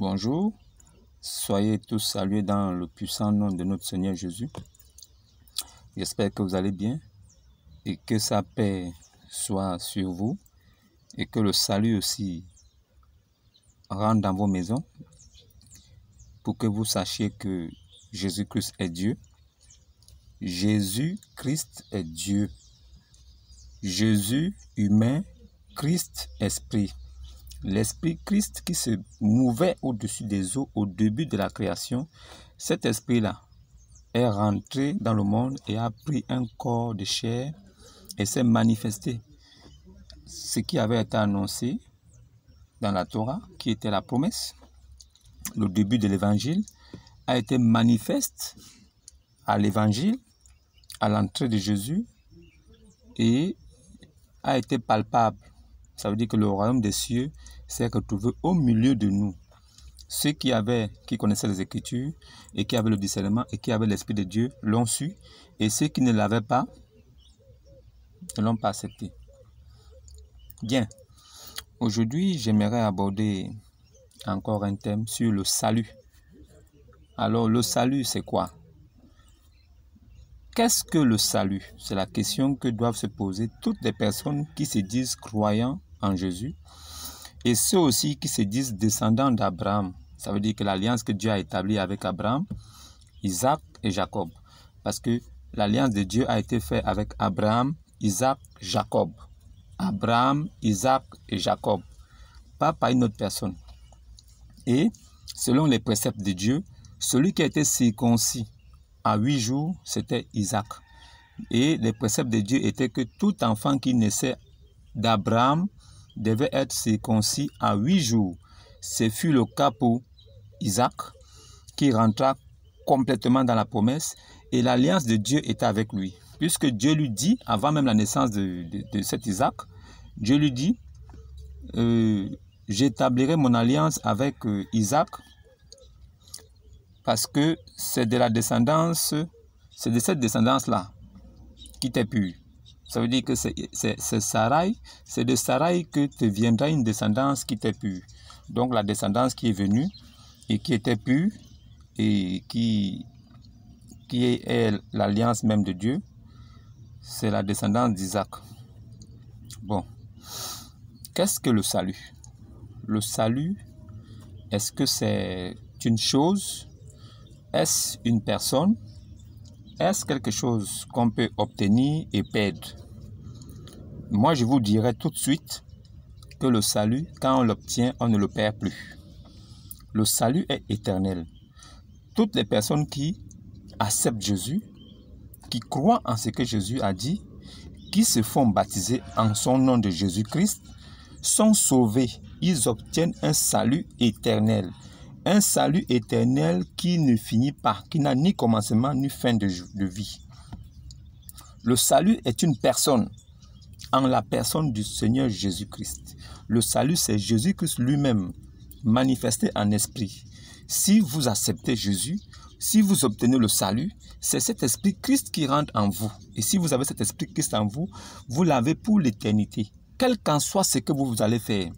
Bonjour, soyez tous salués dans le puissant nom de notre Seigneur Jésus. J'espère que vous allez bien et que sa paix soit sur vous et que le salut aussi rentre dans vos maisons pour que vous sachiez que Jésus-Christ est Dieu. Jésus-Christ est Dieu. Jésus humain, Christ esprit. L'esprit Christ qui se mouvait au-dessus des eaux au début de la création, cet esprit-là est rentré dans le monde et a pris un corps de chair et s'est manifesté. Ce qui avait été annoncé dans la Torah, qui était la promesse, le début de l'évangile, a été manifeste à l'évangile, à l'entrée de Jésus et a été palpable. Ça veut dire que le royaume des cieux s'est retrouvé au milieu de nous. Ceux qui connaissaient les Écritures et qui avaient le discernement et qui avaient l'Esprit de Dieu l'ont su, et ceux qui ne l'avaient pas ne l'ont pas accepté. Bien, aujourd'hui j'aimerais aborder encore un thème sur le salut. Alors le salut c'est quoi? Qu'est-ce que le salut? C'est la question que doivent se poser toutes les personnes qui se disent croyants en Jésus et ceux aussi qui se disent descendants d'Abraham. Ça veut dire que l'alliance que Dieu a établie avec Abraham, Isaac et Jacob. Parce que l'alliance de Dieu a été faite avec Abraham, Isaac, Jacob. Abraham, Isaac et Jacob. Pas par une autre personne. Et selon les préceptes de Dieu, celui qui a été circoncis à 8 jours, c'était Isaac. Et les préceptes de Dieu étaient que tout enfant qui naissait d'Abraham devait être circoncis à 8 jours. Ce fut le cas pour Isaac, qui rentra complètement dans la promesse, et l'alliance de Dieu était avec lui. Puisque Dieu lui dit, avant même la naissance de cet Isaac, Dieu lui dit, j'établirai mon alliance avec Isaac, parce que c'est de la descendance, c'est de cette descendance-là qui t'est pure. Ça veut dire que c'est Sarai, c'est de Sarai que te viendra une descendance qui t'est pure. Donc la descendance qui est venue et qui était pure et qui est l'alliance même de Dieu, c'est la descendance d'Isaac. Bon, qu'est-ce que le salut? Le salut, est-ce que c'est une chose? Est-ce une personne? Est-ce quelque chose qu'on peut obtenir et perdre? Moi, je vous dirais tout de suite que le salut, quand on l'obtient, on ne le perd plus. Le salut est éternel. Toutes les personnes qui acceptent Jésus, qui croient en ce que Jésus a dit, qui se font baptiser en son nom de Jésus-Christ, sont sauvés. Ils obtiennent un salut éternel. Un salut éternel qui ne finit pas, qui n'a ni commencement ni fin de vie. Le salut est une personne, en la personne du Seigneur Jésus-Christ. Le salut, c'est Jésus-Christ lui-même, manifesté en esprit. Si vous acceptez Jésus, si vous obtenez le salut, c'est cet esprit Christ qui rentre en vous. Et si vous avez cet esprit Christ en vous, vous l'avez pour l'éternité. Quel qu'en soit ce que vous allez faire,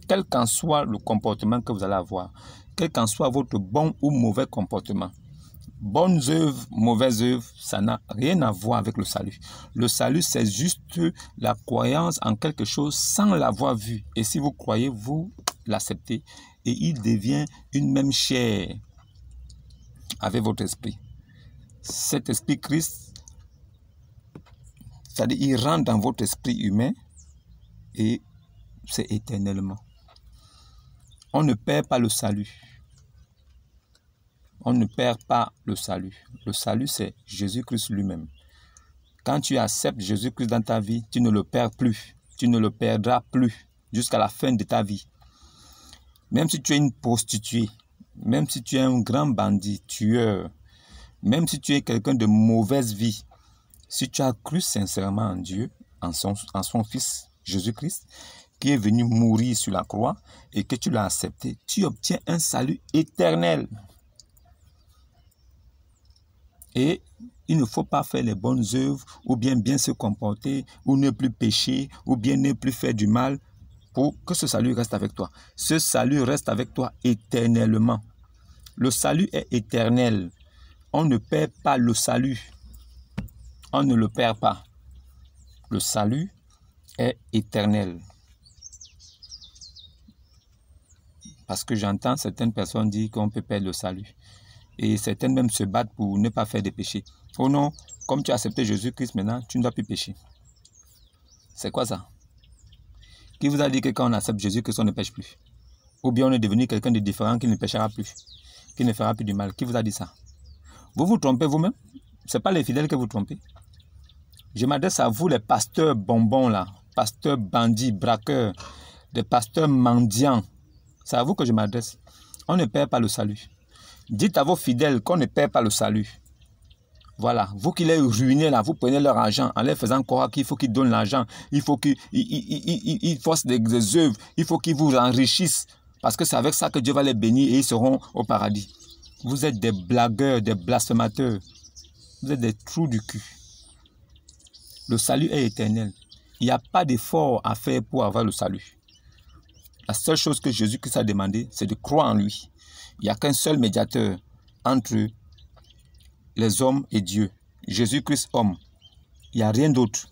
quel qu'en soit le comportement que vous allez avoir, quel qu'en soit votre bon ou mauvais comportement, bonnes œuvres, mauvaises œuvres, ça n'a rien à voir avec le salut. Le salut, c'est juste la croyance en quelque chose sans l'avoir vu. Et si vous croyez, vous l'acceptez. Et il devient une même chair avec votre esprit. Cet esprit Christ, c'est-à-dire il rentre dans votre esprit humain et c'est éternellement. On ne perd pas le salut. On ne perd pas le salut. Le salut, c'est Jésus-Christ lui-même. Quand tu acceptes Jésus-Christ dans ta vie, tu ne le perds plus. Tu ne le perdras plus jusqu'à la fin de ta vie. Même si tu es une prostituée, même si tu es un grand bandit, tueur, même si tu es quelqu'un de mauvaise vie, si tu as cru sincèrement en Dieu, en son Fils Jésus-Christ, qui est venu mourir sur la croix et que tu l'as accepté, tu obtiens un salut éternel. Et il ne faut pas faire les bonnes œuvres ou bien se comporter ou ne plus pécher ou bien ne plus faire du mal pour que ce salut reste avec toi. Ce salut reste avec toi éternellement. Le salut est éternel. On ne perd pas le salut. On ne le perd pas. Le salut est éternel. Parce que j'entends certaines personnes dire qu'on peut perdre le salut. Et certaines même se battent pour ne pas faire des péchés. Oh non, comme tu as accepté Jésus-Christ maintenant, tu ne dois plus pécher. C'est quoi ça? Qui vous a dit que quand on accepte Jésus-Christ, on ne pêche plus? Ou bien on est devenu quelqu'un de différent qui ne pêchera plus, qui ne fera plus du mal? Qui vous a dit ça? Vous vous trompez vous-même. Ce n'est pas les fidèles que vous trompez. Je m'adresse à vous, les pasteurs bonbons là, pasteurs bandits, braqueurs, des pasteurs mendiants. C'est à vous que je m'adresse. On ne perd pas le salut. Dites à vos fidèles qu'on ne perd pas le salut. Voilà, vous qui les ruinez là, vous prenez leur argent en leur faisant croire qu'il faut qu'ils donnent l'argent, il faut qu'ils fassent des œuvres, il faut qu'ils vous enrichissent. Parce que c'est avec ça que Dieu va les bénir et ils seront au paradis. Vous êtes des blagueurs, des blasphémateurs. Vous êtes des trous du cul. Le salut est éternel. Il n'y a pas d'effort à faire pour avoir le salut. La seule chose que Jésus-Christ a demandé, c'est de croire en lui. Il n'y a qu'un seul médiateur entre les hommes et Dieu. Jésus-Christ homme. Il n'y a rien d'autre.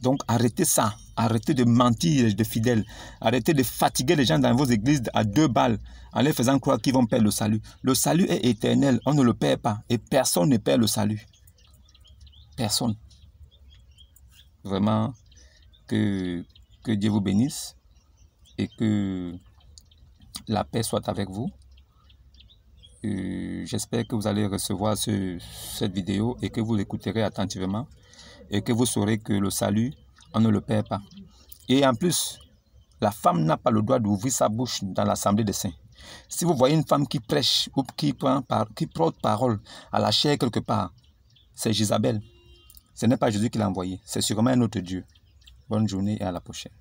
Donc arrêtez ça. Arrêtez de mentir de fidèles. Arrêtez de fatiguer les gens dans vos églises à 2 balles en les faisant croire qu'ils vont perdre le salut. Le salut est éternel. On ne le perd pas. Et personne ne perd le salut. Personne. Vraiment, que Dieu vous bénisse et que la paix soit avec vous. J'espère que vous allez recevoir cette vidéo et que vous l'écouterez attentivement et que vous saurez que le salut, on ne le perd pas. Et en plus, la femme n'a pas le droit d'ouvrir sa bouche dans l'assemblée des saints. Si vous voyez une femme qui prêche ou qui porte parole à la chair quelque part, c'est Jézabel. Ce n'est pas Jésus qui l'a envoyé, c'est sûrement un autre Dieu. Bonne journée et à la prochaine.